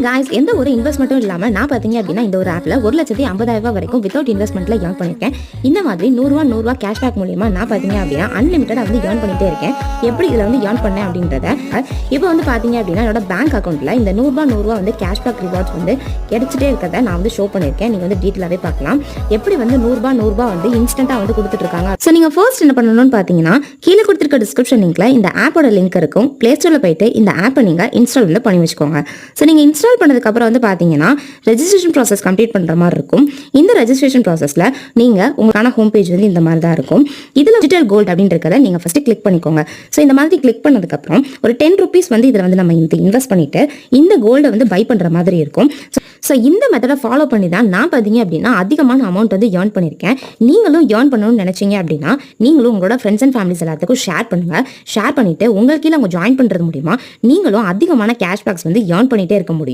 guys, எந்த ஒரு இன்வெஸ்ட்மெண்ட்டும் இல்லாமல் நான் பார்த்தீங்க அப்படின்னா இந்த ஒரு ஆப்பில் 1,50,000 வரைக்கும் வித்தவுட் இன்வெஸ்ட்மெண்ட்டில் ஏர்ன் பண்ணியிருக்கேன். இந்த மாதிரி 100 ரூபா கேஷ்பேக் மூலியமாக நான் பார்த்தீங்க அப்படின்னா அன்லிமிட்டடாக வந்து ஏர்ன் பண்ணிகிட்டே இருக்கேன். எப்படி இதில் வந்து ஏர்ன் பண்ணேன் அப்படின்றத இப்போ வந்து பார்த்தீங்க அப்படின்னா என்னோட பேங்க் அக்கௌண்ட்டில் இந்த 100 ரூபா வந்து கேஷ்பேக் ரிவார்ட்ஸ் வந்து கிடைச்சிட்டே இருக்கிறத நான் வந்து ஷோ பண்ணியிருக்கேன். நீங்கள் வந்து டீட்டெயிலாகவே பார்க்கலாம். எப்படி வந்து 100 ரூபா வந்து இன்ஸ்டண்ட்டாக வந்து கொடுத்துட்ருக்காங்க. ஸோ நீங்கள் ஃபர்ஸ்ட் என்ன பண்ணணும்னு பார்த்தீங்கன்னா கீழே கொடுத்துருக்க டிஸ்கிரிப்ஷன் லிங்க்ல இந்த ஆப்போட லிங்க் இருக்கும். ப்ளே ஸ்டோரில் போயிட்டு இந்த ஆப்பை நீங்கள் இன்ஸ்டால் வந்து பண்ணி வச்சுக்கோங்க. ஸோ நீங்கள் இன்ஸ்டால் பண்ணதுக்கப்புறம் வந்து பார்த்தீங்கன்னா ரெஜிஸ்ட்ரேஷன் ப்ராசஸ் கம்ப்ளீட் பண்ணுற மாதிரி இருக்கும். இந்த ரெஜிஸ்ட்ரேஷன் ப்ராசஸில் நீங்கள் உங்களுக்கான ஹோம் பேஜ் வந்து இந்த மாதிரி தான் இருக்கும். இதில் டிஜிட்டல் கோல்டு அப்படின்றத நீங்கள் ஃபஸ்ட்டு கிளிக் பண்ணிக்கோங்க. ஸோ இந்த மாதிரி கிளிக் பண்ணதுக்கப்புறம் ஒரு 10 rupees வந்து இதில் வந்து நம்ம இன்வெஸ்ட் பண்ணிட்டு இந்த கோல்டை வந்து பை பண்ணுற மாதிரி இருக்கும். ஸோ இந்த மெத்தடை ஃபாலோ பண்ணி தான் நான் பார்த்தீங்க அப்படின்னா அதிகமான அமௌண்ட் வந்து ஏர்ன் பண்ணியிருக்கேன். நீங்களும் ஏர்ன் பண்ணணும்னு நினச்சிங்க அப்படின்னா நீங்களும் உங்களோட ஃப்ரெண்ட்ஸ் அண்ட் ஃபேமிலிஸ் எல்லாத்துக்கும் ஷேர் பண்ணுங்கள். ஷேர் பண்ணிவிட்டு உங்களுக்கு கீழே அவங்க ஜாயின் பண்ணுறது மூலிமா நீங்களும் அதிகமான கேஷ்பேக்ஸ் வந்து ஏர்ன் பண்ணிகிட்டே இருக்க முடியும்.